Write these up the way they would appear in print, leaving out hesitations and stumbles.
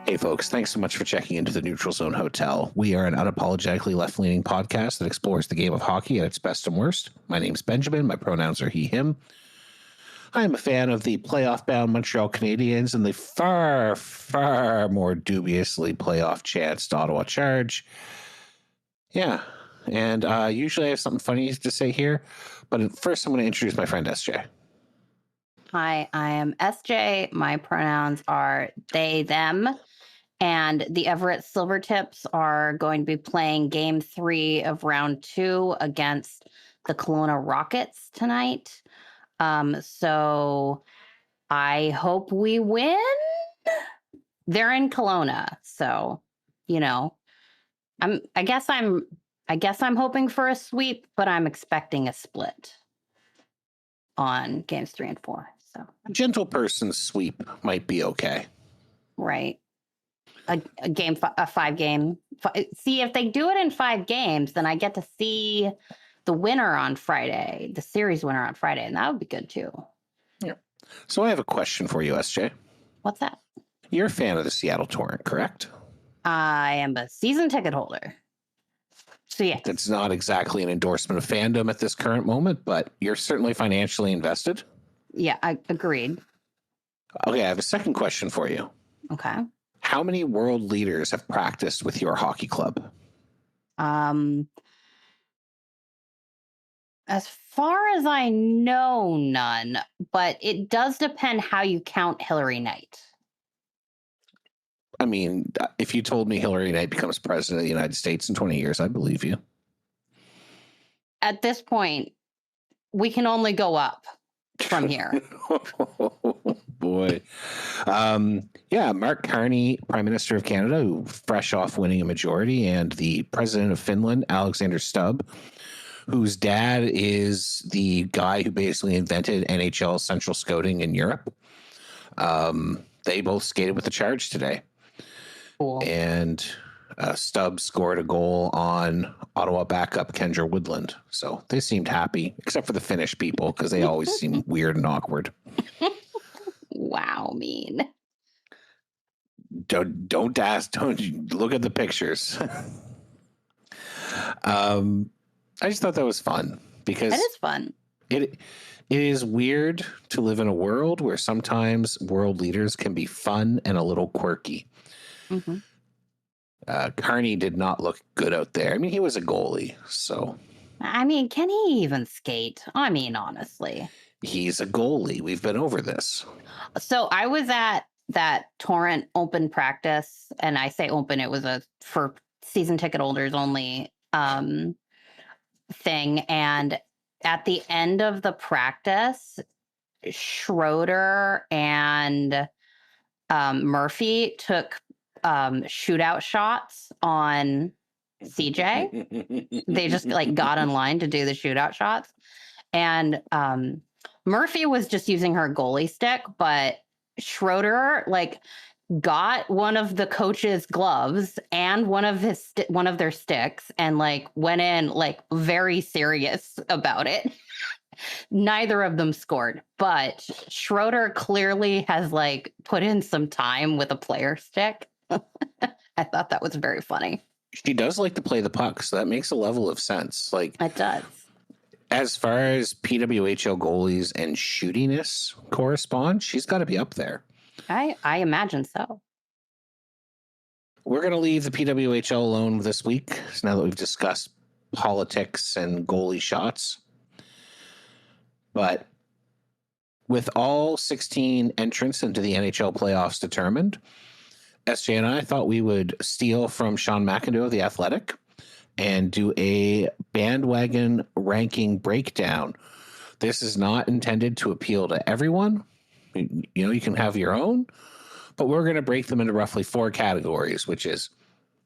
Hey, folks, thanks so much for checking into the Neutral Zone Hotel. We are an unapologetically left-leaning podcast that explores the game of hockey at its best and worst. My name's Benjamin. My pronouns are he, him. I am a fan of the playoff-bound Montreal Canadiens and the far, far more dubiously playoff-chanced Ottawa Charge. Yeah, and usually I have something funny to say here, but first I'm going to introduce my friend SJ. Hi, I am SJ. My pronouns are they, them. And the Everett Silvertips are going to be playing Game 3 of Round 2 against the Kelowna Rockets tonight. So I hope we win. They're in Kelowna, so I guess I'm hoping for a sweep, but I'm expecting a split on Games 3 and 4. So a gentle person's sweep might be okay, right? A 5-game. See, if they do it in 5 games, then I get to see the winner on Friday, the series winner on Friday, and that would be good too. Yeah. So I have a question for you, SJ. What's that? You're a fan of the Seattle Torrent, correct? I am a season ticket holder. So yeah. It's not exactly an endorsement of fandom at this current moment, but you're certainly financially invested. Yeah, I agreed. Okay, I have a second question for you. Okay. How many world leaders have practiced with your hockey club? As far as I know, none, but it does depend how you count Hillary Knight. I mean, if you told me Hillary Knight becomes president of the United States in 20 years, I believe you. At this point, we can only go up from here. Oh, boy. Yeah, Mark Carney, Prime Minister of Canada, who fresh off winning a majority, and the President of Finland, Alexander Stubb, whose dad is the guy who basically invented NHL central scouting in Europe. They both skated with the Charge today. Cool. And Stubb scored a goal on Ottawa backup Kendra Woodland. So they seemed happy, except for the Finnish people, because they always seem weird and awkward. Wow, mean. Don't look at the pictures. I just thought that was fun because it is fun. It is weird to live in a world where sometimes world leaders can be fun and a little quirky. Mm-hmm. Carney did not look good out there. I mean, he was a goalie, so. I mean, can he even skate? I mean, honestly. He's a goalie. We've been over this. So I was at that Torrent open practice, and I say open, it was for season ticket holders only thing. And at the end of the practice, Schroeder and Murphy took shootout shots on CJ. They just got in line to do the shootout shots. And Murphy was just using her goalie stick, but Schroeder got one of the coach's gloves and one of their sticks and went in very serious about it. Neither of them scored, but Schroeder clearly has put in some time with a player stick. I thought that was very funny. She does like to play the puck, so that makes a level of sense. It does. As far as PWHL goalies and shootiness correspond, she's got to be up there. I imagine so. We're going to leave the PWHL alone this week, now that we've discussed politics and goalie shots. But with all 16 entrants into the NHL playoffs determined, SJ and I thought we would steal from Sean McIndoe of The Athletic and do a bandwagon ranking breakdown. This is not intended to appeal to everyone. You can have your own, but we're going to break them into roughly 4 categories, which is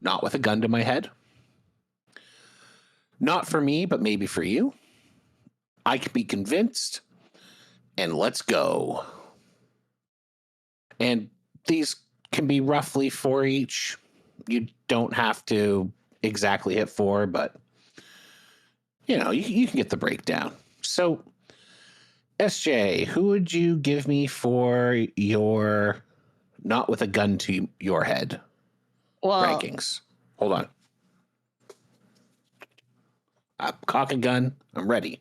not with a gun to my head. Not for me, but maybe for you. I can be convinced, and let's go. And these can be roughly 4 each. You don't have to exactly hit 4, but you can get the breakdown. So, SJ, who would you give me for your not with a gun to your head rankings? Hold on. Cock a gun. I'm ready.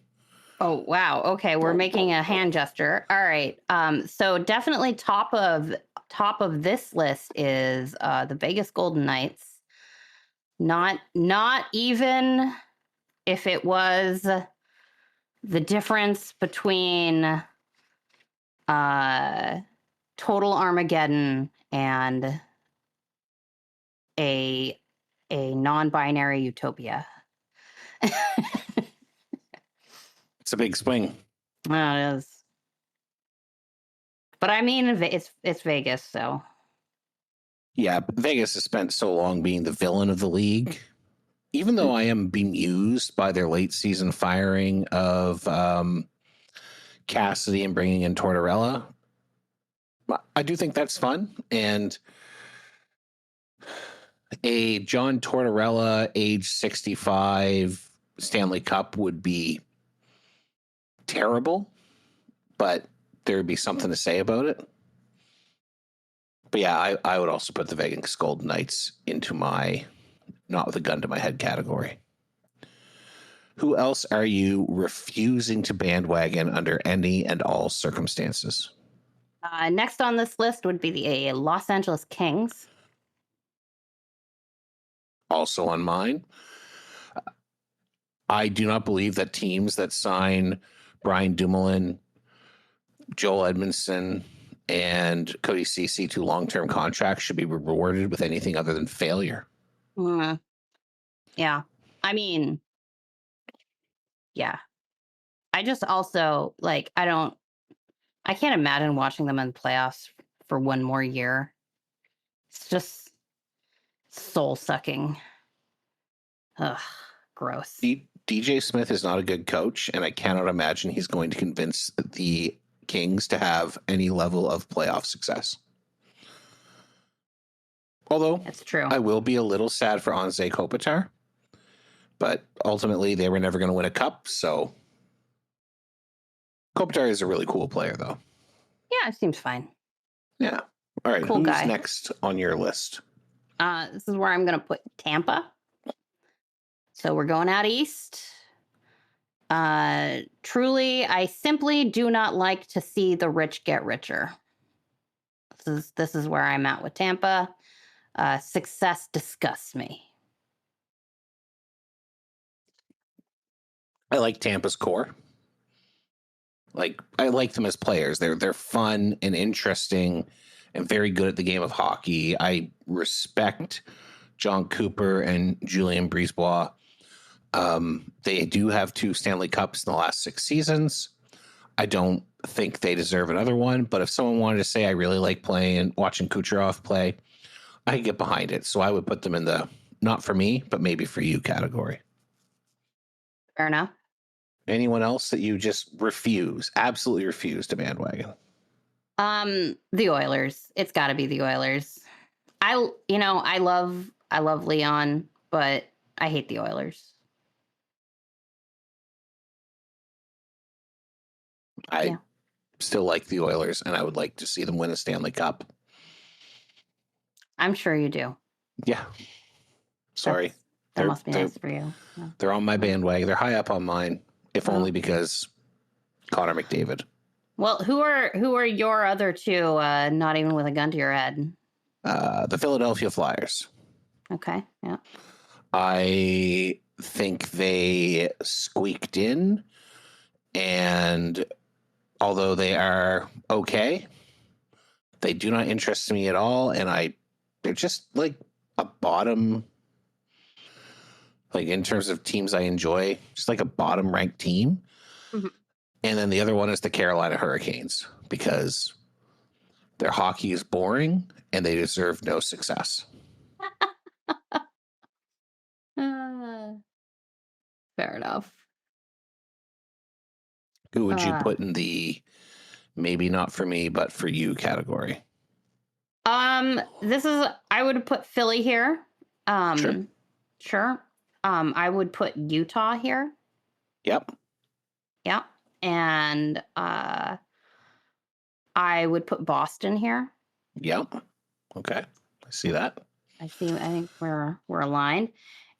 Oh, wow. Okay, we're making a hand gesture. All right. So definitely top of this list is the Vegas Golden Knights. Not even if it was the difference between Total Armageddon and a non-binary utopia. It's a big swing. Well, it is. But I mean, it's Vegas, so. Yeah, Vegas has spent so long being the villain of the league. Even though I am bemused by their late season firing of Cassidy and bringing in Tortorella, I do think that's fun. And a John Tortorella, age 65 Stanley Cup would be terrible, but there would be something to say about it. But yeah, I would also put the Vegas Golden Knights into my not with a gun to my head category. Who else are you refusing to bandwagon under any and all circumstances? Next on this list would be the Los Angeles Kings. Also on mine. I do not believe that teams that sign Brian Dumoulin, Joel Edmondson, and Cody Ceci to long-term contracts should be rewarded with anything other than failure. Yeah. I mean, yeah. I just also, I can't imagine watching them in the playoffs for one more year. It's just soul-sucking. Ugh, gross. DJ Smith is not a good coach, and I cannot imagine he's going to convince the Kings to have any level of playoff success. Although, that's true. I will be a little sad for Anze Kopitar, but ultimately they were never going to win a cup, so Kopitar is a really cool player, though. Yeah, it seems fine. Yeah. All right, cool who's guy. Next on your list? This is where I'm going to put Tampa. So we're going out east. Truly, I simply do not like to see the rich get richer. This is where I'm at with Tampa. Success disgusts me. I like Tampa's core. I like them as players. They're fun and interesting and very good at the game of hockey. I respect John Cooper and Julien Brisebois. They do have 2 Stanley Cups in the last 6 seasons. I don't think they deserve another one, but if someone wanted to say I really like watching Kucherov play, I could get behind it. So I would put them in the not for me, but maybe for you category. Fair enough. Anyone else that you just absolutely refuse to bandwagon? The Oilers. It's got to be the Oilers. I love Leon, but I hate the Oilers. I still like the Oilers, and I would like to see them win a Stanley Cup. I'm sure you do. Yeah. Sorry. That must be nice for you. Yeah. They're on my bandwagon. They're high up on mine, if only because Connor McDavid. Well, who are your other 2, not even with a gun to your head? The Philadelphia Flyers. Okay, yeah. I think they squeaked in, and although they are okay, they do not interest me at all, and they're just like a bottom, in terms of teams I enjoy, just like a bottom ranked team. Mm-hmm. And then the other one is the Carolina Hurricanes, because their hockey is boring and they deserve no success. Fair enough. Who would you put in the maybe not for me, but for you category? I would put Philly here. Sure. Sure. I would put Utah here. Yep. Yeah. And I would put Boston here. Yep. Okay. I see that. I think we're aligned.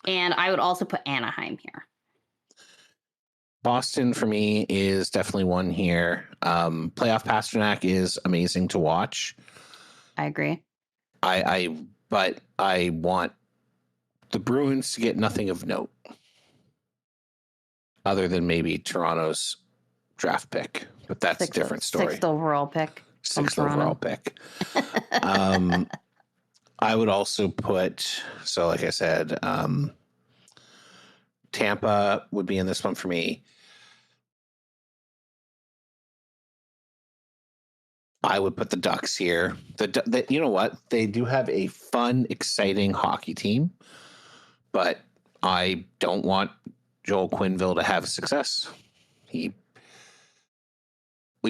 And I would also put Anaheim here. Boston for me is definitely one here. Playoff Pasternak is amazing to watch. I agree. But I want the Bruins to get nothing of note other than maybe Toronto's draft pick, but that's a different story. Sixth overall pick. I would also put, so like I said, Tampa would be in this one for me. I would put the Ducks here. You know what? They do have a fun, exciting hockey team, but I don't want Joel Quenneville to have success. We've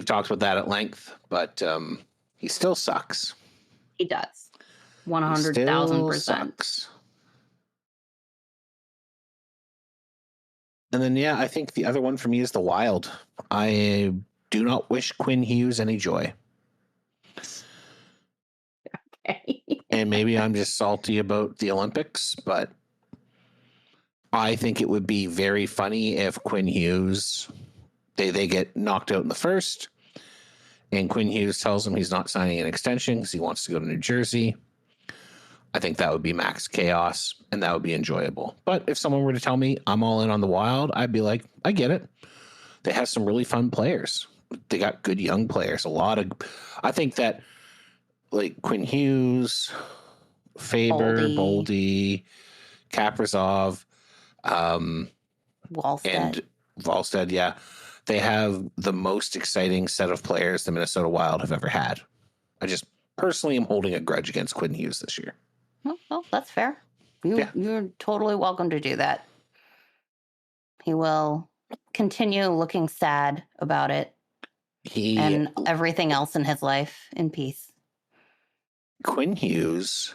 talked about that at length, but he still sucks. He does. 100,000%. And then, I think the other one for me is the Wild. I do not wish Quinn Hughes any joy. Okay. And maybe I'm just salty about the Olympics, but I think it would be very funny if Quinn Hughes, they get knocked out in the first, and Quinn Hughes tells him he's not signing an extension because he wants to go to New Jersey. I think that would be max chaos, and that would be enjoyable. But if someone were to tell me I'm all in on the Wild, I'd be like, I get it. They have some really fun players. They got good young players. I think that like Quinn Hughes, Faber, Boldy, Kaprizov, Wallstead, yeah. They have the most exciting set of players the Minnesota Wild have ever had. I just personally am holding a grudge against Quinn Hughes this year. Well, that's fair. You're totally welcome to do that. He will continue looking sad about it and everything else in his life in peace. Quinn Hughes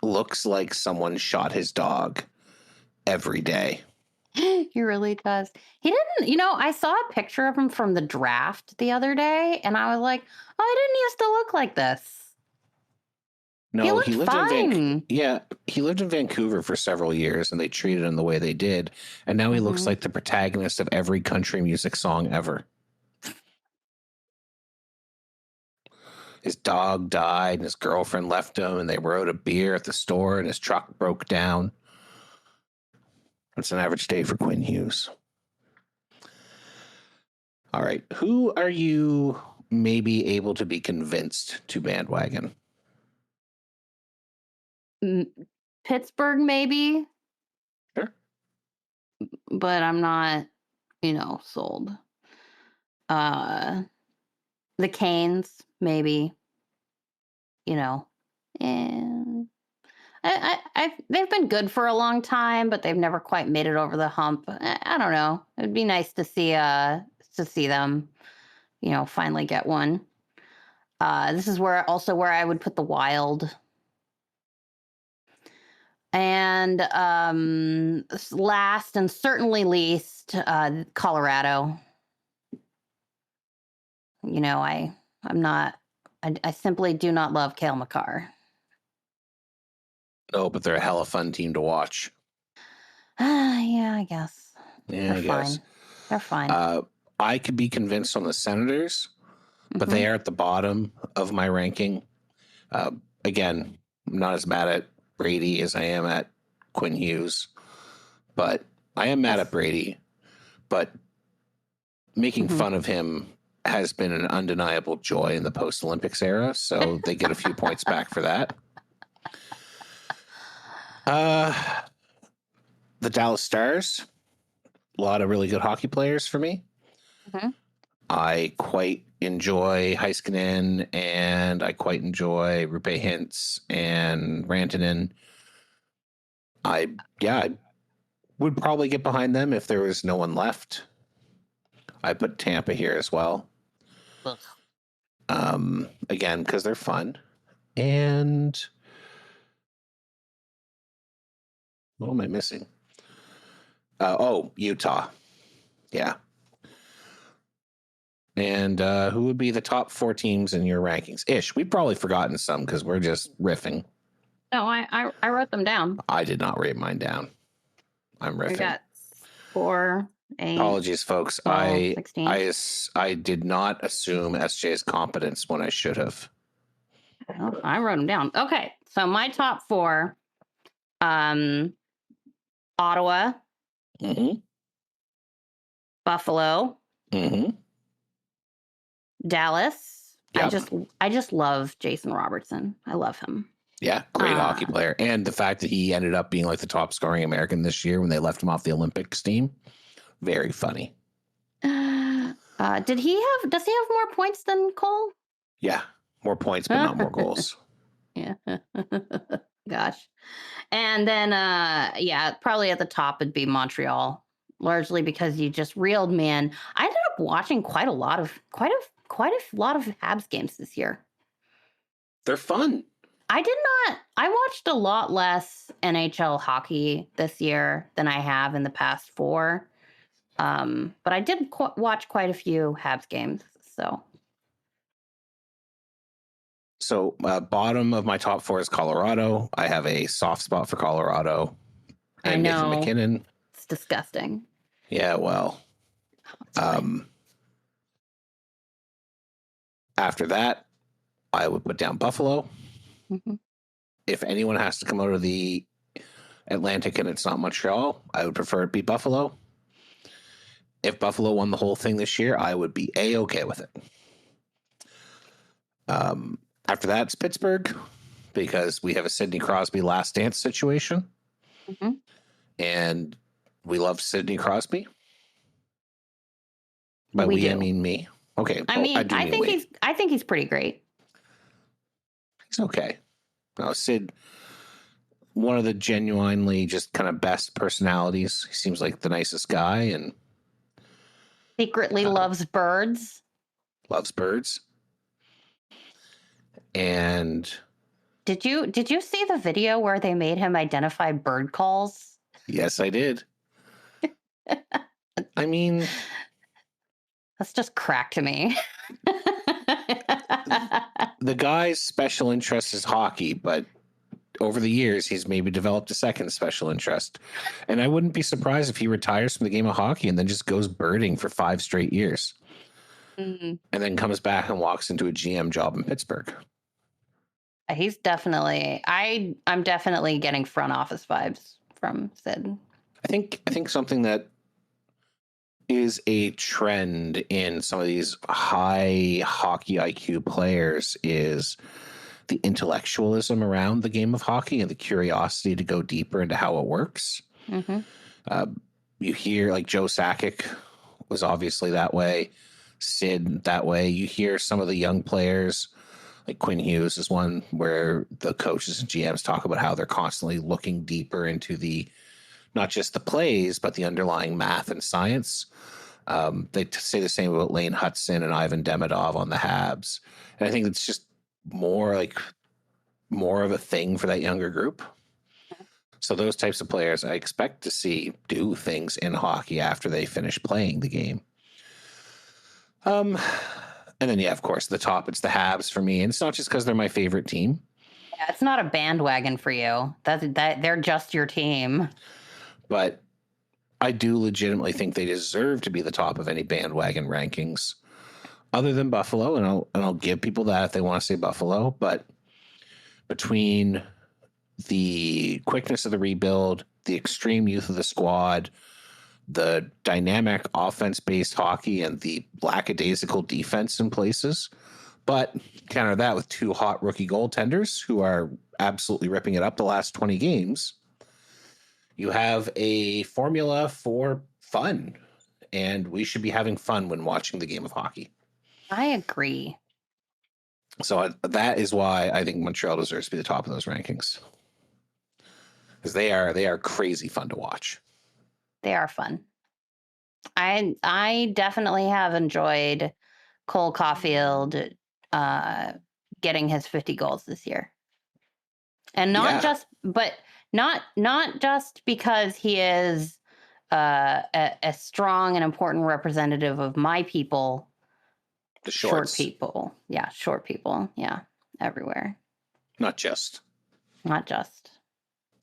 looks like someone shot his dog every day. He really does. He didn't, I saw a picture of him from the draft the other day, and I was like, oh, he didn't used to look like this. No, he lived fine. He lived in Vancouver for several years, and they treated him the way they did. And now he looks like the protagonist of every country music song ever. His dog died, and his girlfriend left him, and they were out a beer at the store, and his truck broke down. That's an average day for Quinn Hughes. All right. Who are you maybe able to be convinced to bandwagon? Pittsburgh, maybe. Sure. But I'm not, sold. The Canes, maybe. And they've been good for a long time, but they've never quite made it over the hump. I don't know. It'd be nice to see them, finally get one. This is where I would put the Wild. And last and certainly least, Colorado. I simply do not love Cale Makar. No, but they're a hella fun team to watch. Yeah, I guess. Yeah, They're fine. I could be convinced on the Senators, but they are at the bottom of my ranking. Again, I'm not as mad at Brady as I am at Quinn Hughes, but I am mad at Brady. But making fun of him has been an undeniable joy in the post-Olympics era, so they get a few points back for that. The Dallas Stars, a lot of really good hockey players for me. I quite enjoy Heiskanen, and I quite enjoy Rupe Hintz and Rantanen. I would probably get behind them if there was no one left. I put Tampa here as well. Ugh. Again, because they're fun. And what am I missing? Utah. Yeah. And who would be the top 4 teams in your rankings? Ish, we've probably forgotten some because we're just riffing. No, I wrote them down. I did not write mine down. I'm riffing. We got 4, 8. Apologies, folks. 12, 16. I did not assume SJ's competence when I should have. Well, I wrote them down. Okay, so my top 4: Ottawa, Mm-hmm. Buffalo, Mm-hmm. Dallas. Yep. I just love Jason Robertson. I love him. Yeah, great hockey player. And the fact that he ended up being like the top scoring American this year when they left him off the Olympics team, very funny. Does he have more points than Cole? Yeah, more points, but not more goals. Yeah. Gosh. And then, probably at the top would be Montreal, largely because you just reeled me in. I ended up watching quite a lot of Habs games this year. They're fun. I watched a lot less NHL hockey this year than I have in the past 4. But I did watch quite a few Habs games. So bottom of my top 4 is Colorado. I have a soft spot for Colorado. And I know. Nathan McKinnon. It's disgusting. Yeah, well. After that, I would put down Buffalo. Mm-hmm. If anyone has to come out of the Atlantic and it's not Montreal, I would prefer it be Buffalo. If Buffalo won the whole thing this year, I would be A-okay with it. After that, it's Pittsburgh, because we have a Sidney Crosby last dance situation. Mm-hmm. And we love Sidney Crosby. By we I mean me. Okay. I think he's pretty great. He's okay. No, Sid, one of the genuinely just kind of best personalities. He seems like the nicest guy and secretly loves birds. Loves birds. And did you see the video where they made him identify bird calls? Yes, I did. I mean, that's just crack to me. The guy's special interest is hockey, but over the years, he's maybe developed a second special interest. And I wouldn't be surprised if he retires from the game of hockey and then just goes birding for 5 straight years. Mm-hmm. And then comes back and walks into a GM job in Pittsburgh. He's definitely, I'm definitely getting front office vibes from Sid. I think something that is a trend in some of these high hockey IQ players is the intellectualism around the game of hockey and the curiosity to go deeper into how it works. Mm-hmm. You hear like Joe Sakic was obviously that way, Sid that way. You hear some of the young players, like Quinn Hughes is one where the coaches and GMs talk about how they're constantly looking deeper into the, not just the plays, but the underlying math and science. They say the same about Lane Hudson and Ivan Demidov on the Habs. And I think it's just more of a thing for that younger group. So those types of players I expect to see do things in hockey after they finish playing the game. And then, yeah, of course, the top, it's the Habs for me. And it's not just because they're my favorite team. Yeah, it's not a bandwagon for you. That they're just your team. But I do legitimately think they deserve to be the top of any bandwagon rankings, other than Buffalo. And I'll give people that if they want to say Buffalo. But between the quickness of the rebuild, the extreme youth of the squad, the dynamic offense-based hockey, and the lackadaisical defense in places, but counter that with 2 hot rookie goaltenders who are absolutely ripping it up the last 20 games, you have a formula for fun, and we should be having fun when watching the game of hockey. I agree. So that is why I think Montreal deserves to be the top of those rankings, because they are crazy fun to watch. They are fun. I definitely have enjoyed Cole Caulfield getting his 50 goals this year. And not just because he is a strong and important representative of my people. The short people. Yeah, short people. Yeah, everywhere. Not just.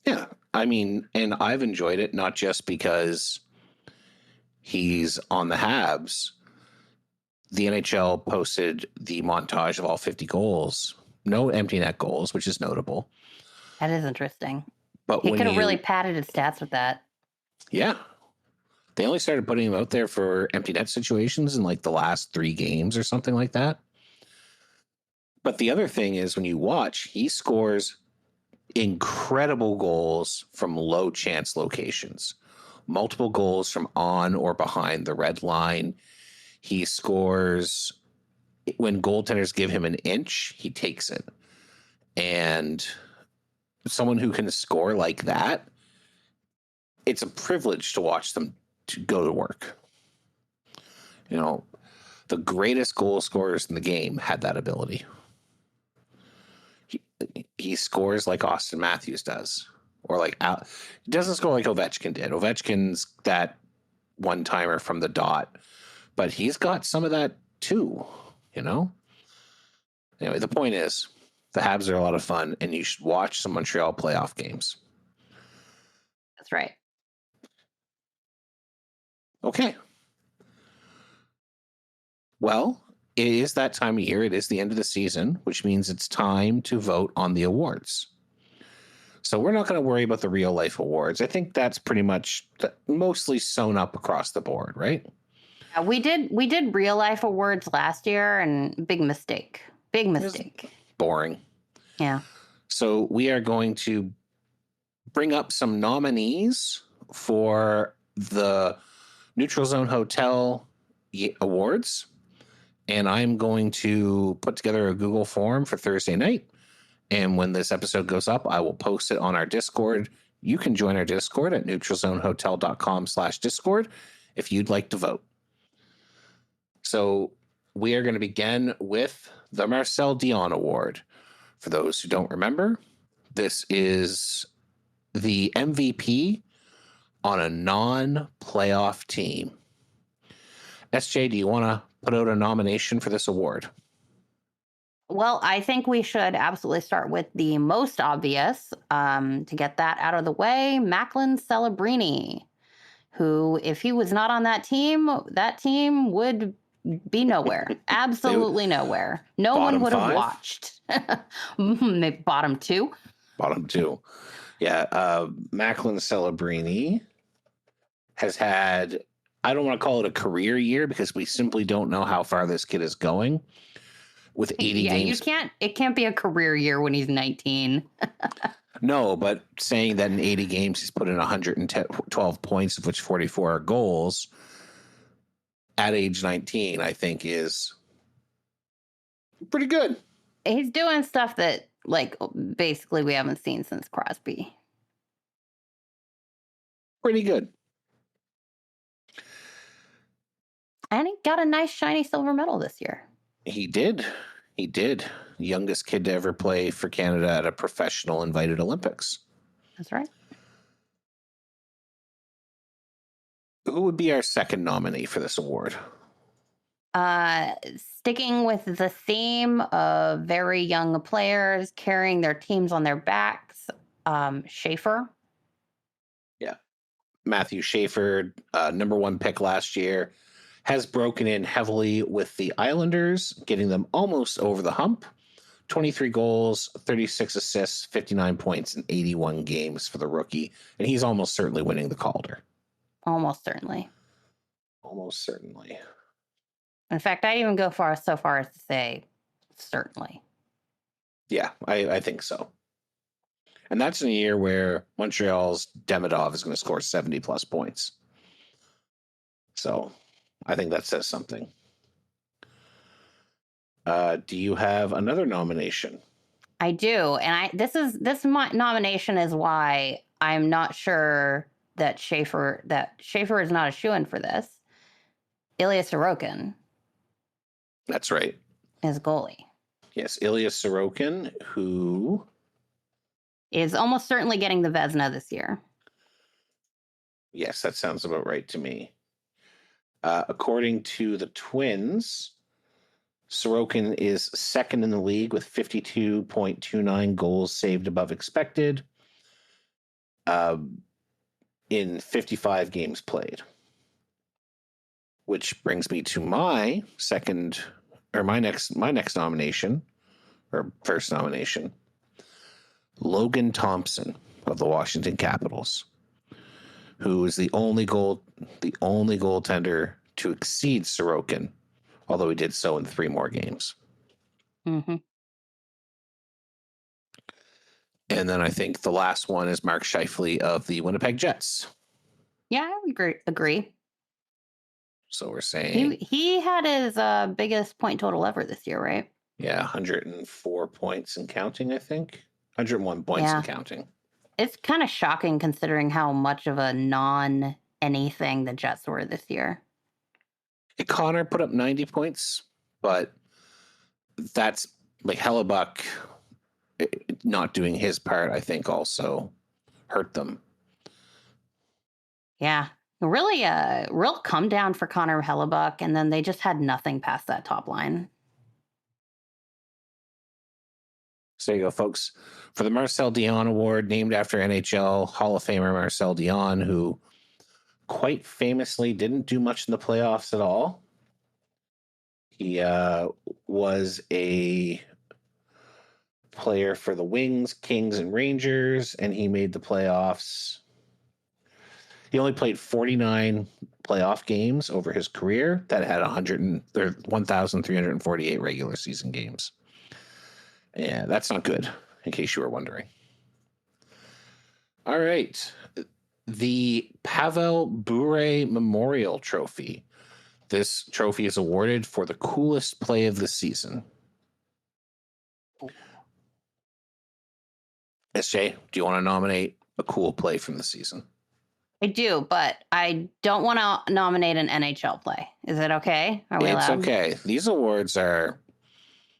Yeah, I mean, and I've enjoyed it not just because he's on the Habs. The NHL posted the montage of all 50 goals. No empty net goals, which is notable. That is interesting. But he could have really padded his stats with that. Yeah. They only started putting him out there for empty net situations in like the last 3 games or something like that. But the other thing is when you watch, he scores incredible goals from low chance locations. Multiple goals from on or behind the red line. He scores when goaltenders give him an inch, he takes it. And someone who can score like that, it's a privilege to watch them to go to work. You know, the greatest goal scorers in the game had that ability. He scores like Austin Matthews does, or like he doesn't score like Ovechkin did. Ovechkin's that one-timer from the dot, but he's got some of that too, you know? Anyway, the point is, the Habs are a lot of fun, and you should watch some Montreal playoff games. That's right. Okay. Well, it is that time of year. It is the end of the season, which means it's time to vote on the awards. So we're not going to worry about the real life awards. I think that's pretty much mostly sewn up across the board, right? Yeah, we did real life awards last year, and big mistake. Boring. Yeah. So we are going to bring up some nominees for the Neutral Zone Hotel Awards. And I'm going to put together a Google form for Thursday night. And when this episode goes up, I will post it on our Discord. You can join our Discord at neutralzonehotel.com/Discord if you'd like to vote. So we are going to begin with the Marcel Dion Award. For those who don't remember, this is the MVP on a non-playoff team. SJ, do you want to put out a nomination for this award? Well, I think we should absolutely start with the most obvious to get that out of the way. Macklin Celebrini, who, if he was not on that team would be nowhere. Absolutely nowhere. No one would have watched. Bottom two. Yeah. Macklin Celebrini has had, I don't want to call it a career year because we simply don't know how far this kid is going. With 80 games. It can't be a career year when he's 19. No, but saying that in 80 games he's put in 112 points, of which 44 are goals, at age 19, I think is pretty good. He's doing stuff that, like, basically we haven't seen since Crosby. Pretty good. And he got a nice shiny silver medal this year. He did. Youngest kid to ever play for Canada at a professional invited Olympics. That's right. Who would be our second nominee for this award? Sticking with the theme of very young players carrying their teams on their backs, Schaefer. Yeah. Matthew Schaefer, number 1 pick last year, has broken in heavily with the Islanders, getting them almost over the hump. 23 goals, 36 assists, 59 points in 81 games for the rookie. And he's almost certainly winning the Calder. Almost certainly. In fact, I'd even go so far as to say certainly. Yeah, I think so. And that's in a year where Montreal's Demidov is going to score 70-plus points. So I think that says something. Do you have another nomination? I do, and this nomination is why I'm not sure that Schaefer is not a shoo-in for this. Ilya Sorokin. That's right. Is goalie. Yes, Ilya Sorokin, who is almost certainly getting the Vezina this year. Yes, that sounds about right to me. According to the Twins, Sorokin is second in the league with 52.29 goals saved above expected in 55 games played. Which brings me to my next nomination, or first nomination, Logan Thompson of the Washington Capitals, who is the only goaltender to exceed Sorokin, although he did so in 3 more games. Mm-hmm. And then I think the last one is Mark Scheifele of the Winnipeg Jets. Yeah, I would agree. So we're saying he had his biggest point total ever this year, right? Yeah, 104 points and counting, I think. 101 points and counting. It's kind of shocking considering how much of a non-anything the Jets were this year. Connor put up 90 points, but that's like Hellebuck not doing his part, I think, also hurt them. Yeah. Really a real come down for Connor Hellebuck, and then they just had nothing past that top line. So there you go, folks. For the Marcel Dion Award, named after NHL Hall of Famer Marcel Dion, who quite famously didn't do much in the playoffs at all. He was a player for the Wings, Kings, and Rangers, and he made the playoffs. He only played 49 playoff games over his career that had 1,348 regular season games. Yeah, that's not good, in case you were wondering. All right. The Pavel Bure Memorial Trophy. This trophy is awarded for the coolest play of the season. SJ, do you want to nominate a cool play from the season? I do, but I don't want to nominate an NHL play. Is it okay? Are we allowed? It's okay. These awards are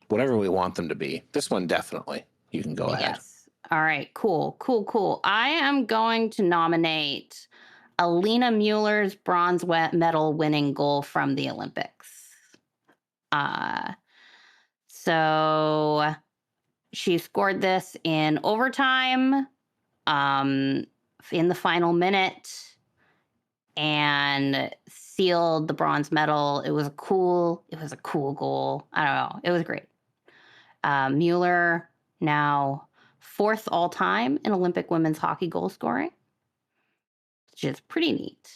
whatever we want them to be. This one, definitely. You can go ahead. Yes. All right. Cool. I am going to nominate Alina Mueller's bronze medal winning goal from the Olympics. So she scored this in overtime, in the final minute, and sealed the bronze medal. It was a cool goal. I don't know. It was great. Mueller now 4th all time in Olympic women's hockey goal scoring, which is pretty neat.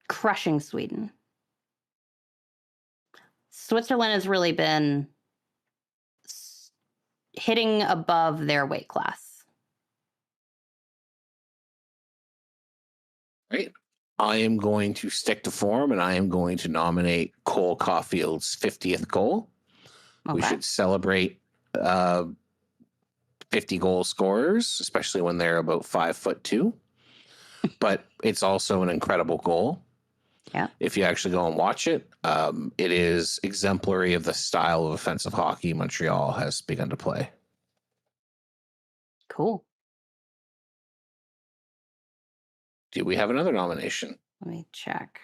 Crushing Sweden. Switzerland has really been hitting above their weight class. Right. I am going to stick to form, and I am going to nominate Cole Caulfield's 50th goal. Okay. We should celebrate 50 goal scorers, especially when they're about 5'2". But it's also an incredible goal. Yeah. If you actually go and watch it, it is exemplary of the style of offensive hockey Montreal has begun to play. Cool. Do we have another nomination? Let me check.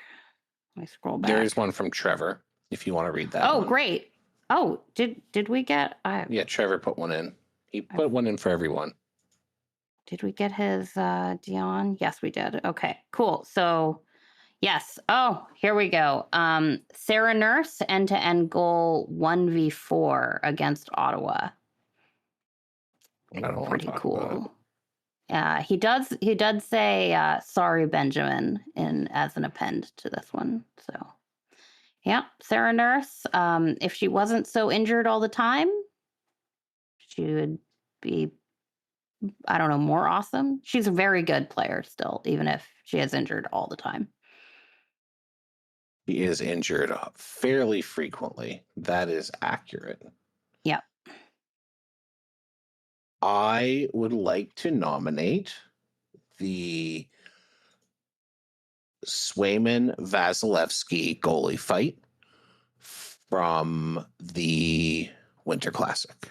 Let me scroll back. There is one from Trevor, if you want to read that. Oh, one. Great. Oh, did we get... Yeah, Trevor put one in. He put one in for everyone. Did we get his Dion? Yes, we did. Okay, cool. So, yes. Oh, here we go. Sarah Nurse, end-to-end goal 1v4 against Ottawa. Pretty cool. He does say sorry, Benjamin, as an append to this one. So, yeah, Sarah Nurse. If she wasn't so injured all the time, she would be, I don't know, more awesome. She's a very good player still, even if she is injured all the time. She is injured fairly frequently. That is accurate. Yeah. I would like to nominate the Swayman-Vasilevsky goalie fight from the Winter Classic.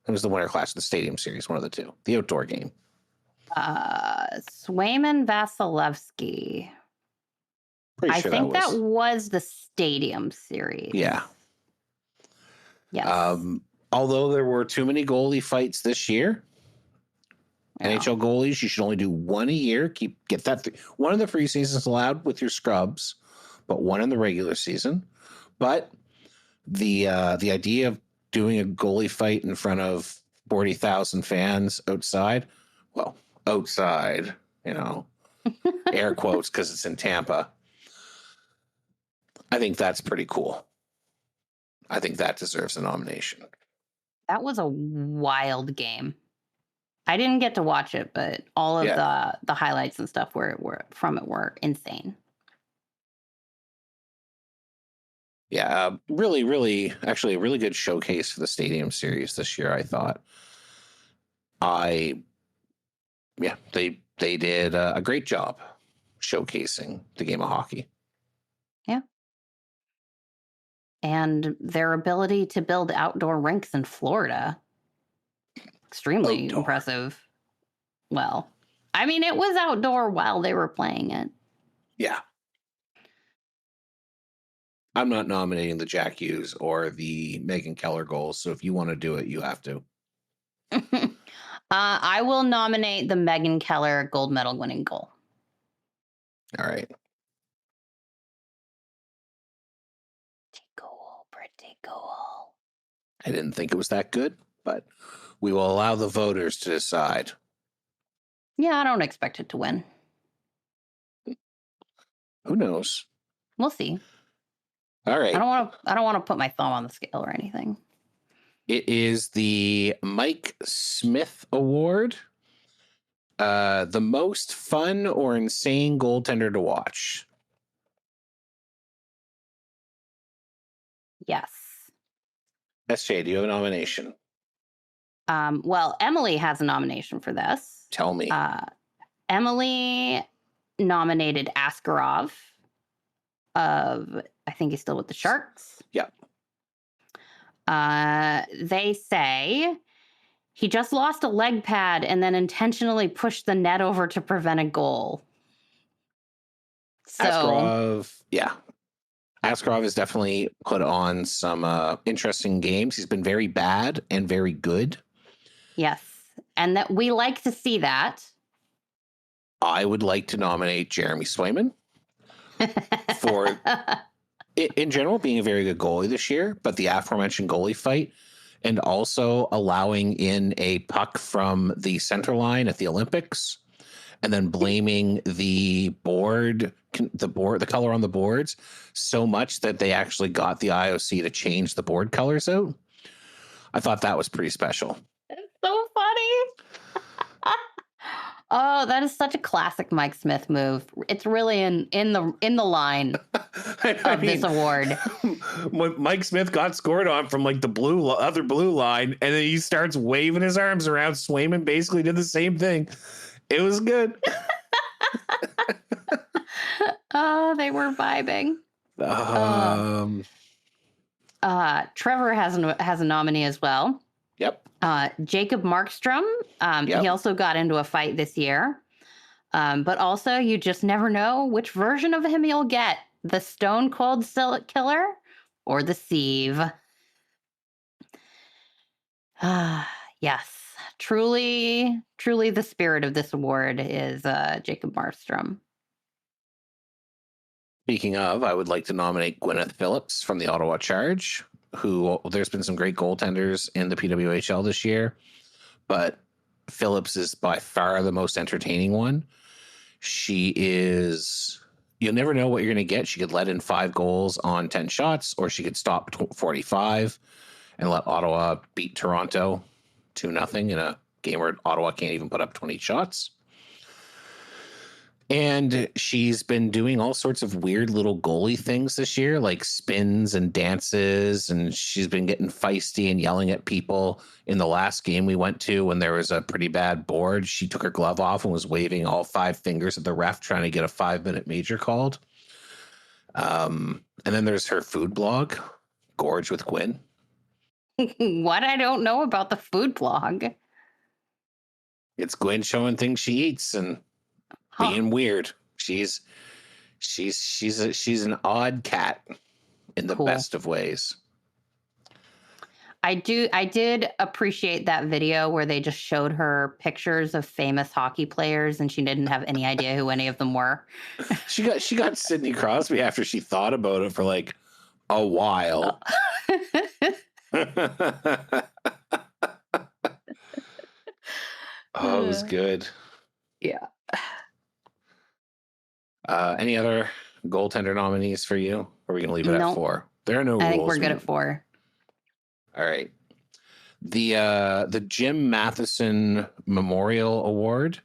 It was the Winter Classic, the Stadium Series, one of the two. The outdoor game. Swayman-Vasilevsky. I think that was the Stadium Series. Yeah. Yes. Although there were too many goalie fights this year, NHL goalies, you should only do one a year. Get that one in the preseason is allowed with your scrubs, but one in the regular season. But the idea of doing a goalie fight in front of 40,000 fans outside, air quotes because it's in Tampa. I think that's pretty cool. I think that deserves a nomination. That was a wild game. I didn't get to watch it, but all of the highlights and stuff were insane. Yeah, really, really, actually a really good showcase for the Stadium Series this year, I thought. They did a great job showcasing the game of hockey. Yeah. And their ability to build outdoor rinks in Florida. Extremely impressive. Well, I mean, it was outdoor while they were playing it. Yeah. I'm not nominating the Jack Hughes or the Megan Keller goals, so if you want to do it, you have to. I will nominate the Megan Keller gold medal winning goal. All right. Pretty goal. I didn't think it was that good, but we will allow the voters to decide. Yeah, I don't expect it to win. Who knows? We'll see. All right. I don't want to put my thumb on the scale or anything. It is the Mike Smith Award. The most fun or insane goaltender to watch. Yes. SJ, do you have a nomination? Well, Emily has a nomination for this. Tell me. Emily nominated Askarov of, I think he's still with the Sharks. Yep. They say he just lost a leg pad and then intentionally pushed the net over to prevent a goal. So, Askarov has definitely put on some interesting games. He's been very bad and very good. Yes. And that we like to see that. I would like to nominate Jeremy Swayman for, in general, being a very good goalie this year, but the aforementioned goalie fight and also allowing in a puck from the center line at the Olympics and then blaming the color on the boards so much that they actually got the IOC to change the board colors out. I thought that was pretty special. So funny. Oh, that is such a classic Mike Smith move. It's really in the line of this award. When Mike Smith got scored on from like the other blue line, and then he starts waving his arms around, Swayman basically did the same thing. It was good. Oh, they were vibing. Trevor has a nominee as well. Yep. Jacob Markstrom. Yep. He also got into a fight this year. But also, you just never know which version of him you'll get. The Stone Cold Killer or the Sieve. Yes. Truly the spirit of this award is Jacob Markstrom. Speaking of, I would like to nominate Gwyneth Phillips from the Ottawa Charge, who there's been some great goaltenders in the PWHL this year, but Phillips is by far the most entertaining one. She is, you'll never know what you're going to get. She could let in 5 goals on 10 shots, or she could stop 45 and let Ottawa beat Toronto 2-0 in a game where Ottawa can't even put up 20 shots. And she's been doing all sorts of weird little goalie things this year, like spins and dances. And she's been getting feisty and yelling at people. In the last game we went to, when there was a pretty bad board, she took her glove off and was waving all 5 fingers at the ref, trying to get a 5-minute major called. And then there's her food blog, Gorge with Gwen. What? I don't know about the food blog. It's Gwen showing things she eats and being weird. She's an odd cat in the best of ways. I did appreciate that video where they just showed her pictures of famous hockey players and she didn't have any idea who any of them were. She got Sidney Crosby after she thought about it for like a while. Oh, it was good. Yeah. Any other goaltender nominees for you? Or are we going to leave it at 4? There are no rules. I think we're good at 4. All right. The Jim Matheson Memorial Award,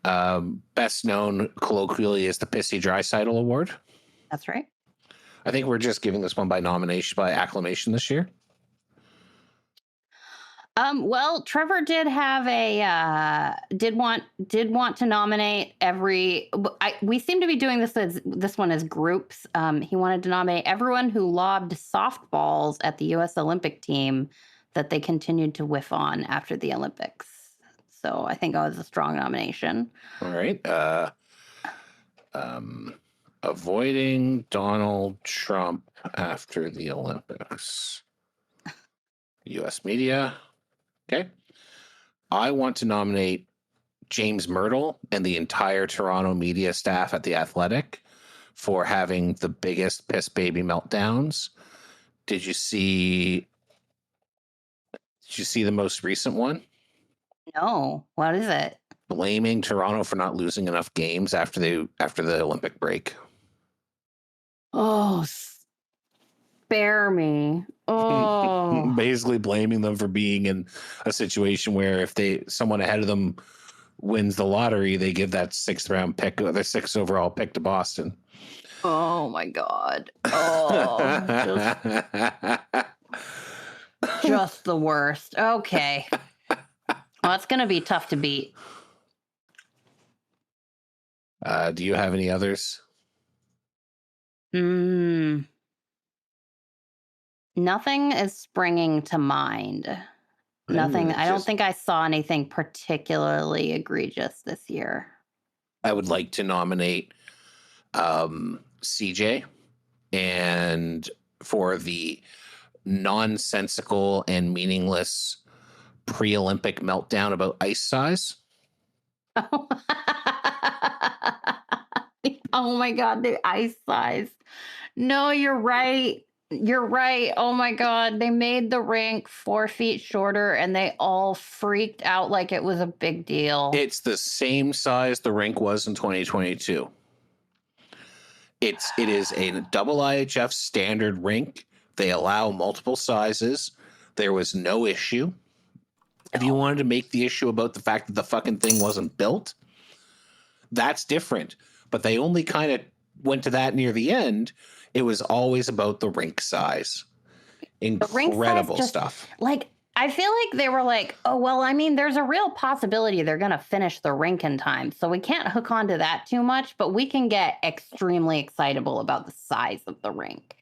best known colloquially as the Pissy Draisaitl Award. That's right. I think we're just giving this one by nomination, by acclamation this year. Well, Trevor did have did want to nominate every. We seem to be doing this one as groups. He wanted to nominate everyone who lobbed softballs at the U.S. Olympic team that they continued to whiff on after the Olympics. So I think it was a strong nomination. All right. Avoiding Donald Trump after the Olympics. U.S. media. Okay. I want to nominate James Myrtle and the entire Toronto media staff at The Athletic for having the biggest piss baby meltdowns. Did you see the most recent one? No. What is it? Blaming Toronto for not losing enough games after the Olympic break. Oh, spare me. Oh. Basically blaming them for being in a situation where if someone ahead of them wins the lottery, they give that 6th round pick, their 6th overall pick to Boston. Oh my God. Oh, just the worst. Okay. Well, it's going to be tough to beat. Do you have any others? Nothing is springing to mind. Nothing. I don't think I saw anything particularly egregious this year. I would like to nominate CJ and for the nonsensical and meaningless pre-Olympic meltdown about ice size. Oh my God, the ice size. No, you're right. You're right. Oh my God. They made the rink 4 feet shorter and they all freaked out like it was a big deal. It's the same size the rink was in 2022. It is a double IHF standard rink. They allow multiple sizes. There was no issue. If you wanted to make the issue about the fact that the fucking thing wasn't built, that's different. But they only kind of went to that near the end. It was always about the rink size. Incredible stuff. Like, I feel like they were like, oh, well, I mean, there's a real possibility they're going to finish the rink in time. So we can't hook onto that too much, but we can get extremely excitable about the size of the rink.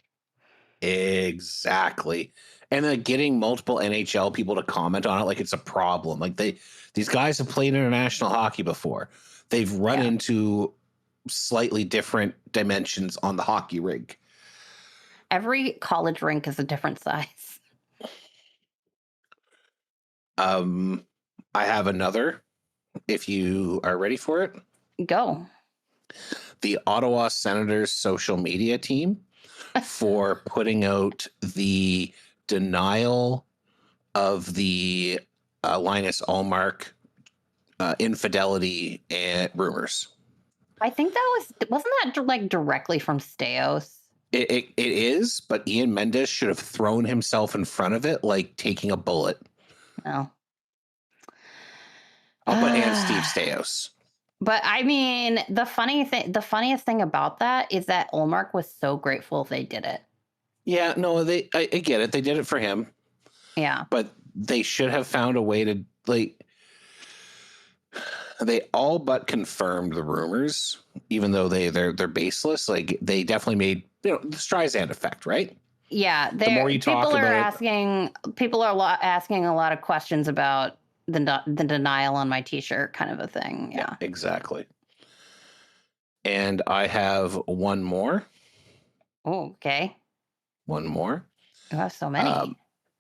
Exactly. And then getting multiple NHL people to comment on it like it's a problem. Like these guys have played international hockey before. They've run into slightly different dimensions on the hockey rink. Every college rink is a different size. I have another, if you are ready for it. Go. The Ottawa Senators social media team for putting out the denial of the Linus Ullmark infidelity and rumors. I think wasn't that like directly from Steos? It is, but Ian Mendes should have thrown himself in front of it like taking a bullet. Oh. I'll put and Steve Steos. But I mean, the funniest thing about that is that Olmark was so grateful they did it. Yeah, no, I get it. They did it for him, Yeah. but they should have found a way to like. They all but confirmed the rumors, even though they're baseless. Like they definitely made the Streisand effect, right? Yeah, The more you talk about it, people are asking a lot of questions about the denial on my T-shirt, kind of a thing. Yeah. exactly. And I have one more. Oh, okay. One more. You have so many.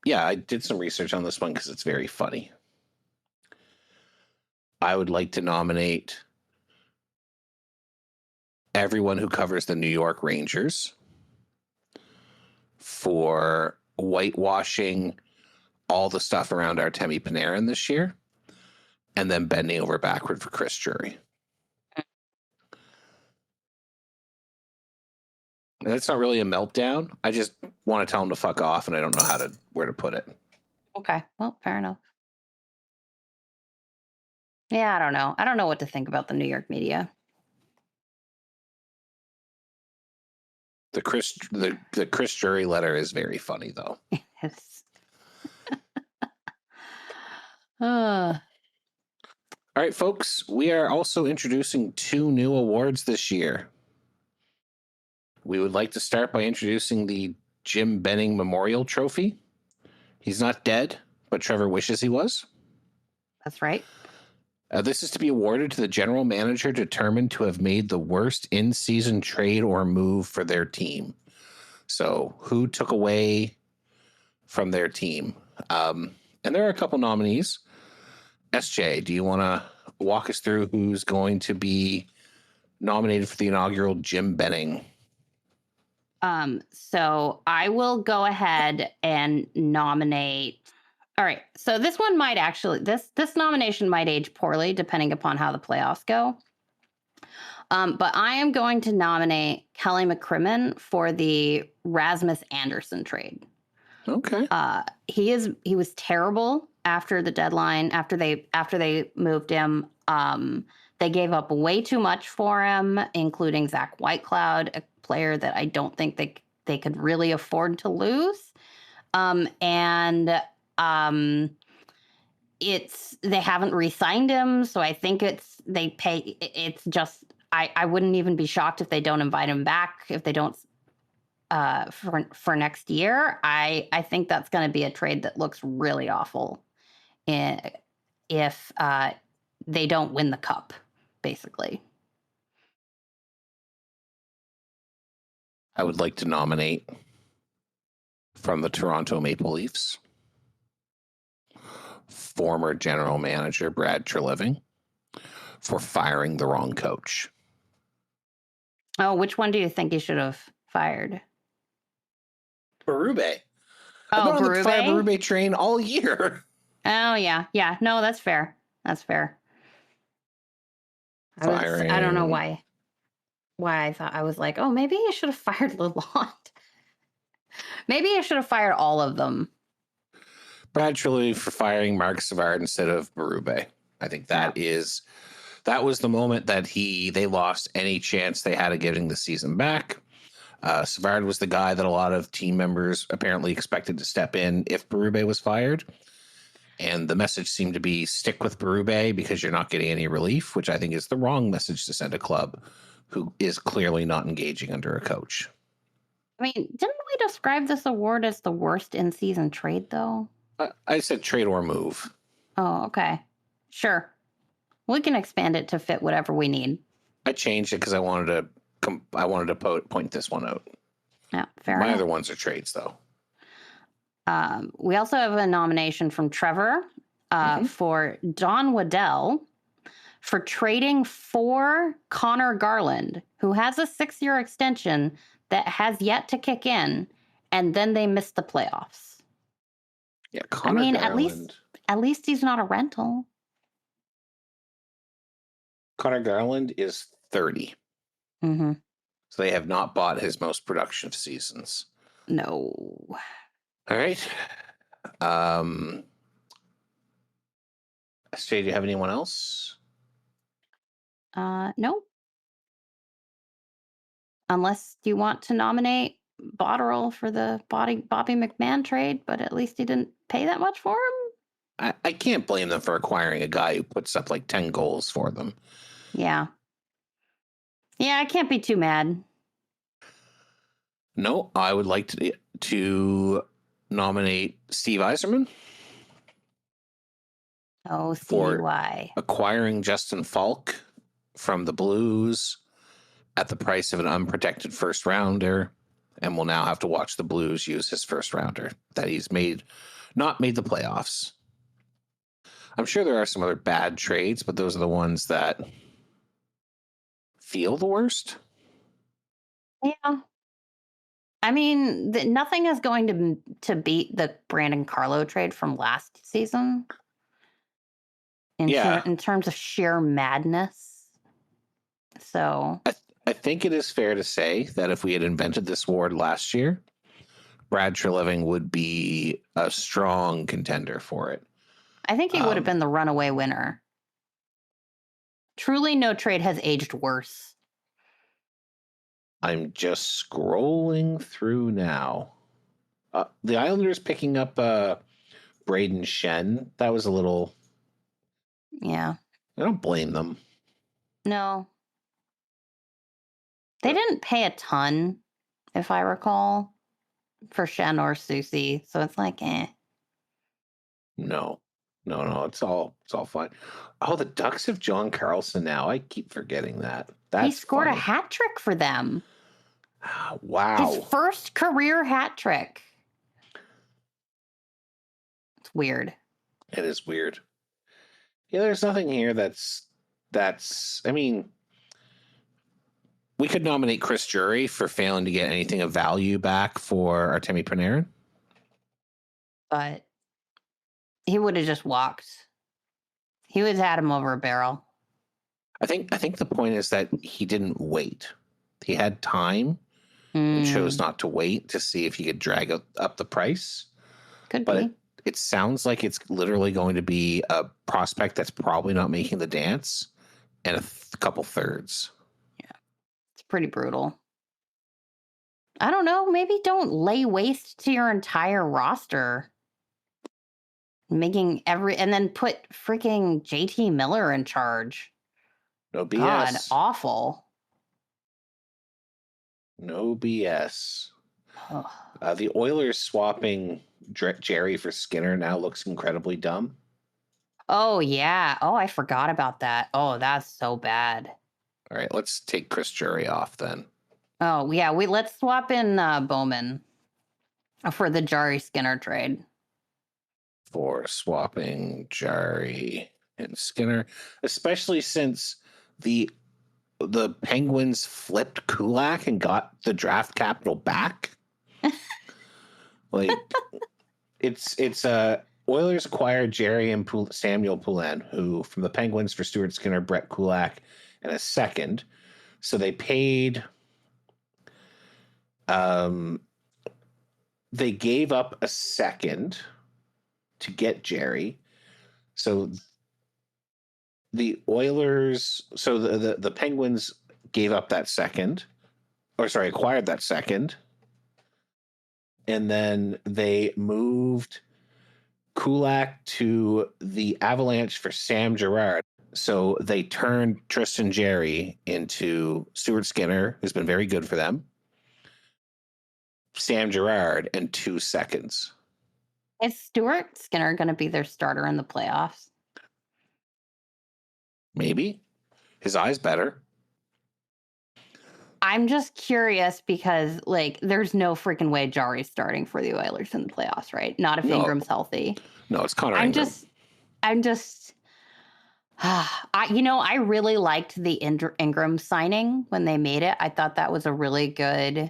Yeah, I did some research on this one because it's very funny. I would like to nominate everyone who covers the New York Rangers for whitewashing all the stuff around Artemi Panarin this year and then bending over backward for Chris Drury. And that's not really a meltdown. I just want to tell him to fuck off, and I don't know where to put it. Okay, well, fair enough. Yeah, I don't know. I don't know what to think about the New York media. The Chris Drury letter is very funny, though. Yes. All right, folks. We are also introducing 2 new awards this year. We would like to start by introducing the Jim Benning Memorial Trophy. He's not dead, but Trevor wishes he was. That's right. This is to be awarded to the general manager determined to have made the worst in-season trade or move for their team. So who took away from their team? And there are a couple nominees. SJ, do you want to walk us through who's going to be nominated for the inaugural Jim Benning? So I will go ahead and nominate. All right. So this one might actually this nomination might age poorly depending upon how the playoffs go. But I am going to nominate Kelly McCrimmon for the Rasmus Anderson trade. Okay. He was terrible after the deadline, after they moved him. They gave up way too much for him, including Zach Whitecloud, a player that I don't think they could really afford to lose. They haven't re-signed him, so I think it's just I wouldn't even be shocked if they don't invite him back, if they don't for next year. I think that's going to be a trade that looks really awful if they don't win the cup, basically. I would like to nominate from the Toronto Maple Leafs, former general manager Brad Treliving, for firing the wrong coach. Oh, which one do you think he should have fired? Berube. Oh, I've been on the fire Berube? Berube train all year. Oh, yeah. Yeah. No, that's fair. That's fair. I don't know why I thought, I was like, oh, maybe I should have fired Lalonde. Maybe I should have fired all of them. Brad Treliving for firing Mark Savard instead of Berube. I think that was the moment that they lost any chance they had of getting the season back. Savard was the guy that a lot of team members apparently expected to step in if Berube was fired. And the message seemed to be stick with Berube because you're not getting any relief, which I think is the wrong message to send a club who is clearly not engaging under a coach. I mean, didn't we describe this award as the worst in-season trade, though? I said trade or move. Oh, okay. Sure. We can expand it to fit whatever we need. I changed it because I wanted to point this one out. Yeah, fair My enough. other ones are trades, though. We also have a nomination from Trevor for Don Waddell for trading for Connor Garland, who has a 6-year extension that has yet to kick in, and then they missed the playoffs. Yeah, Connor Garland. At least he's not a rental. Connor Garland is 30. Mm-hmm. So they have not bought his most productive seasons. No. All right. SJ, do you have anyone else? No. Unless you want to nominate Botterill for the Bobby McMahon trade, but at least he didn't pay that much for him. I can't blame them for acquiring a guy who puts up like 10 goals for them. Yeah. Yeah, I can't be too mad. No, I would like to nominate Steve Yzerman. Oh, for why? acquiring Justin Falk from the Blues at the price of an unprotected first rounder, and will now have to watch the Blues use his first rounder that he's not made the playoffs. I'm sure there are some other bad trades, but those are the ones that feel the worst. Yeah. I mean, nothing is going to beat the Brandon Carlo trade from last season. In terms of sheer madness. So I think it is fair to say that if we had invented this award last year, Brad Treliving would be a strong contender for it. I think he would have been the runaway winner. Truly, no trade has aged worse. I'm just scrolling through now. The Islanders picking up Braden Shen. That was a little... Yeah. I don't blame them. No. They didn't pay a ton, if I recall, for Shen or Susie. So it's like, No, it's all fine. Oh, the Ducks have John Carlson now. I keep forgetting that. He scored a hat trick for them. Wow. His first career hat trick. It's weird. It is weird. Yeah, there's nothing here that's I mean, we could nominate Chris Drury for failing to get anything of value back for Artemi Panarin. But he would have just walked. He would have had him over a barrel. I think the point is that he didn't wait. He had time and chose not to wait to see if he could drag up the price. Could be. It sounds like it's literally going to be a prospect that's probably not making the dance and a couple thirds. Yeah. It's pretty brutal. I don't know. Maybe don't lay waste to your entire roster. And then put freaking JT Miller in charge. No BS. God, awful. No BS. The Oilers swapping Jerry for Skinner now looks incredibly dumb. Oh, yeah. Oh, I forgot about that. Oh, that's so bad. All right, let's take Chris Drury off then. Oh, yeah. Let's swap in Bowman for the Jari Skinner trade. For swapping Jari and Skinner, especially since the Penguins flipped Kulak and got the draft capital back. Like it's Oilers acquired Jerry and Samuel Poulin, who from the Penguins for Stuart Skinner, Brett Kulak, and a second. So they paid. They gave up a second to get Jerry. So the Oilers, so the Penguins gave up that second, acquired that second. And then they moved Kulak to the Avalanche for Sam Girard. So they turned Tristan Jarry into Stuart Skinner, who's been very good for them, Sam Girard, and 2 seconds. Is Stuart Skinner going to be their starter in the playoffs? Maybe. His eye's better. I'm just curious because, there's no freaking way Jari's starting for the Oilers in the playoffs, right? Not if Ingram's healthy. No, it's Connor Ingram. I really liked the Ingram signing when they made it. I thought that was a really good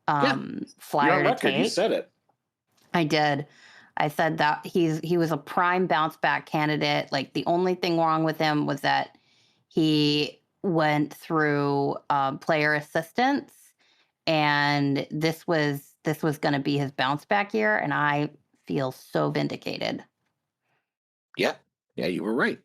flyer to take. You said it. I did. I said that he was a prime bounce back candidate. the only thing wrong with him was that he went through player assistance, and this was going to be his bounce back year, and I feel so vindicated. Yeah, you were right.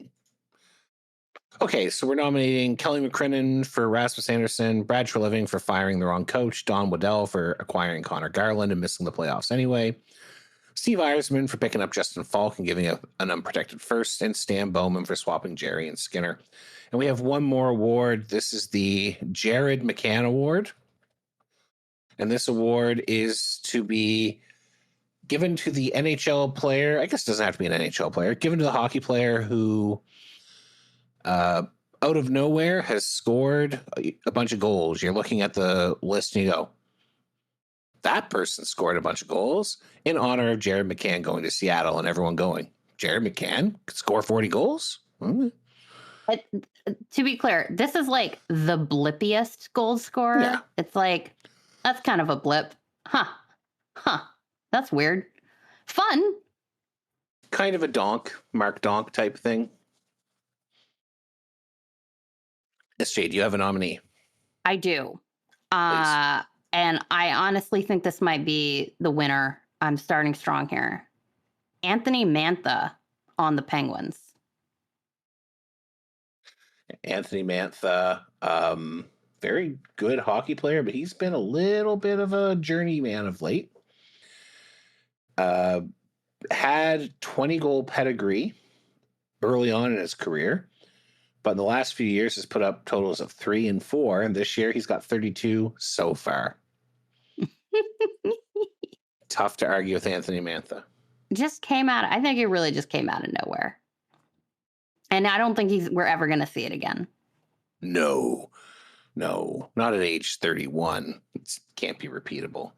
Okay, so we're nominating Kelly McCrimmon for Rasmus Anderson, Brad Treliving for firing the wrong coach, Don Waddell for acquiring Connor Garland and missing the playoffs anyway, Steve Eiersman for picking up Justin Falk and giving up an unprotected first, and Stan Bowman for swapping Jerry and Skinner. And we have one more award. This is the Jared McCann Award. And this award is to be given to the NHL player. I guess it doesn't have to be an NHL player. Given to the hockey player who, out of nowhere, has scored a bunch of goals. You're looking at the list and you go, that person scored a bunch of goals in honor of Jared McCann going to Seattle, and everyone going, Jared McCann could score 40 goals? Mm-hmm. But, to be clear, this is like the blippiest goal scorer. Yeah. It's like, that's kind of a blip. Huh. That's weird. Fun. Kind of a Mark Donk type thing. SJ, do you have a nominee? I do. Please. And I honestly think this might be the winner. I'm starting strong here. Anthony Mantha on the Penguins. Anthony Mantha, very good hockey player, but he's been a little bit of a journeyman of late. Had 20-goal pedigree early on in his career, but in the last few years has put up totals of 3 and 4, and this year he's got 32 so far. Tough to argue with Anthony Mantha. I think it really just came out of nowhere. And I don't think we're ever going to see it again. No, not at age 31. It can't be repeatable.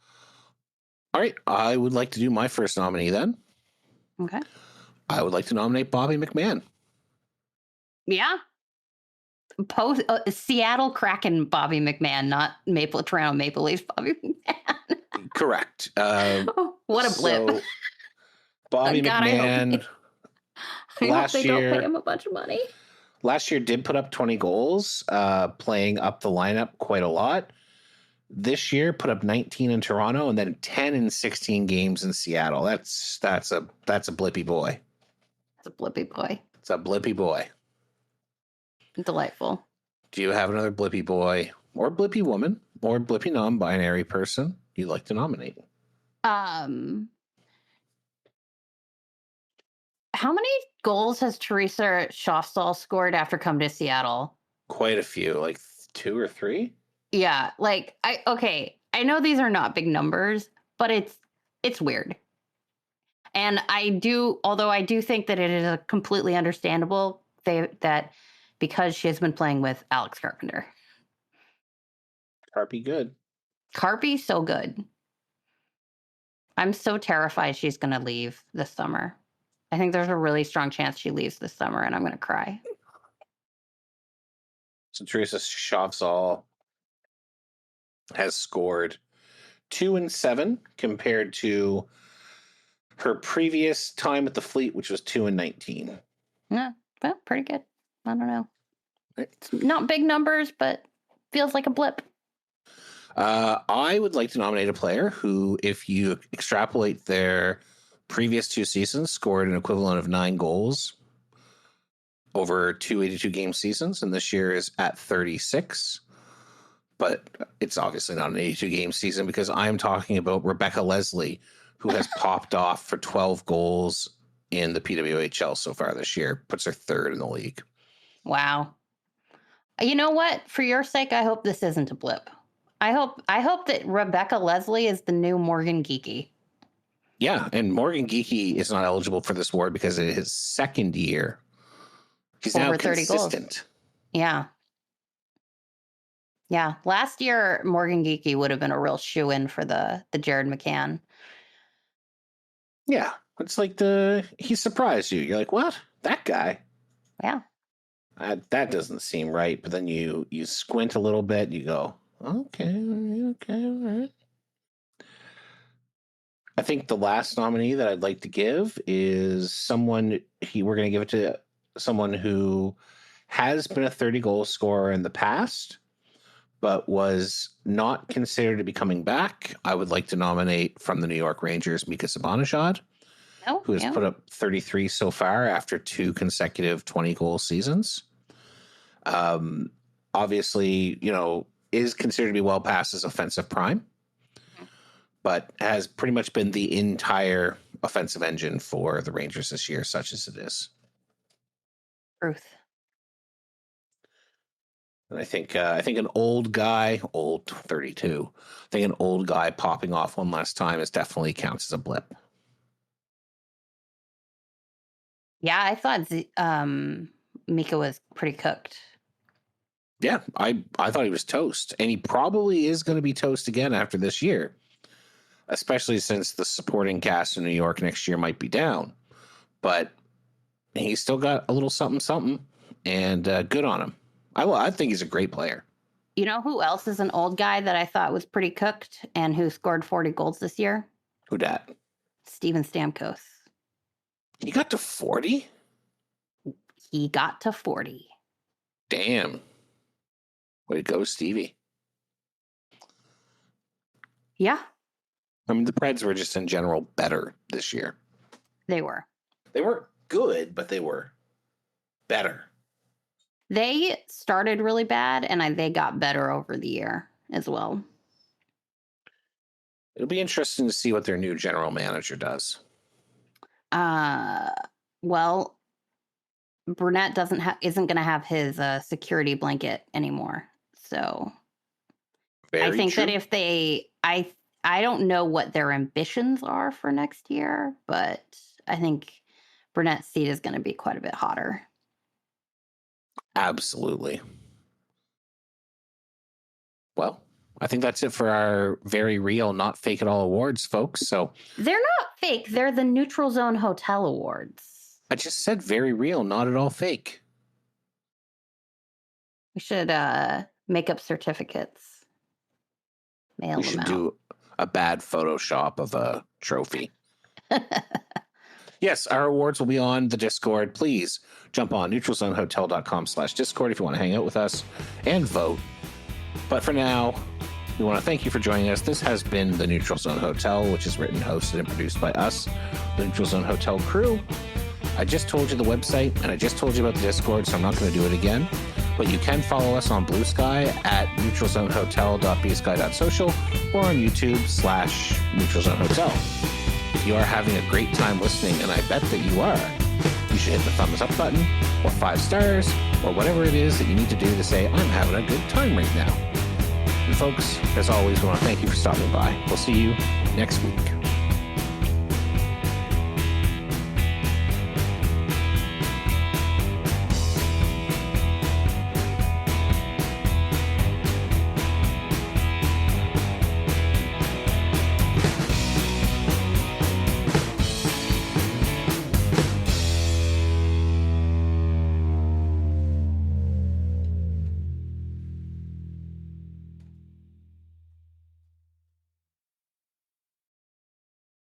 All right, I would like to do my first nominee then. Okay. I would like to nominate Bobby McMahon. Yeah. Seattle Kraken Bobby McMahon, not Toronto Maple Leafs Bobby McMahon. Correct. What a blip. So Bobby McMahon last year, don't pay him a bunch of money. Last year did put up 20 goals, playing up the lineup quite a lot. This year put up 19 in Toronto and then 10 in 16 games in Seattle. That's a blippy boy. It's a blippy boy. It's a blippy boy. Delightful. Do you have another blippy boy or blippy woman or blippy non-binary person you'd like to nominate? How many goals has Teresa Schaffstall scored after coming to Seattle? Quite a few, like 2 or 3. Yeah, like I know these are not big numbers, but it's weird. And although I do think that it is a completely understandable that because she has been playing with Alex Carpenter. Carpy good. Carpy so good. I'm so terrified she's going to leave this summer. I think there's a really strong chance she leaves this summer, and I'm going to cry. So Teresa Schaffstall has scored 2 and 7 compared to her previous time at the Fleet, which was 2 and 19. Yeah, well, pretty good. I don't know. It's not big numbers, but feels like a blip. I would like to nominate a player who, if you extrapolate their previous 2 seasons, scored an equivalent of 9 goals over 2 82-game seasons, and this year is at 36. But it's obviously not an 82-game season because I'm talking about Rebecca Leslie, who has popped off for 12 goals in the PWHL so far this year. Puts her 3rd in the league. Wow. You know what? For your sake, I hope this isn't a blip. I hope that Rebecca Leslie is the new Morgan Geekie. Yeah, and Morgan Geekie is not eligible for this award because it is his 2nd year. He's over now 30 consistent. Goals. Yeah. Yeah. Last year, Morgan Geekie would have been a real shoo-in for the Jared McCann. Yeah. It's like he surprised you. You're like, what? That guy? Yeah. That doesn't seem right. But then you squint a little bit. You go, okay, all right. I think the last nominee that I'd like to give is someone. We're going to give it to someone who has been a 30-goal scorer in the past, but was not considered to be coming back. I would like to nominate from the New York Rangers, Mika Zibanejad, who has put up 33 so far after 2 consecutive 20-goal seasons. Obviously, is considered to be well past his offensive prime, but has pretty much been the entire offensive engine for the Rangers this year, such as it is. Truth. And I think an old guy, old 32, I think an old guy popping off one last time is definitely counts as a blip. Yeah, I thought Mika was pretty cooked. Yeah, I thought he was toast, and he probably is going to be toast again after this year, especially since the supporting cast in New York next year might be down. But he's still got a little something, and good on him. I think he's a great player. You know who else is an old guy that I thought was pretty cooked and who scored 40 goals this year? Who dat? Steven Stamkos. He got to 40? He got to 40. Damn. Way to go, Stevie. Yeah. I mean, the Preds were just in general better this year. They were. They weren't good, but they were better. They started really bad, and they got better over the year as well. It'll be interesting to see what their new general manager does. Well, Brunette isn't going to have his security blanket anymore. So I think that if I don't know what their ambitions are for next year, but I think Brunette's seat is going to be quite a bit hotter. Absolutely. Well, I think that's it for our very real, not fake at all awards, folks. So they're not fake. They're the Neutral Zone Hotel Awards. I just said very real, not at all fake. We should make up certificates. Mail we them should out. Do a bad Photoshop of a trophy. Yes, our awards will be on the Discord. Please jump on neutralzonehotel.com/Discord if you want to hang out with us and vote. But for now, we want to thank you for joining us. This has been the Neutral Zone Hotel, which is written, hosted, and produced by us, the Neutral Zone Hotel crew. I just told you the website, and I just told you about the Discord, so I'm not going to do it again. But you can follow us on Bluesky at neutralzonehotel.bsky.social or on YouTube/Neutral Zone Hotel. If you are having a great time listening, and I bet that you are, you should hit the thumbs up button or 5 stars or whatever it is that you need to do to say, I'm having a good time right now. And folks, as always, we want to thank you for stopping by. We'll see you next week.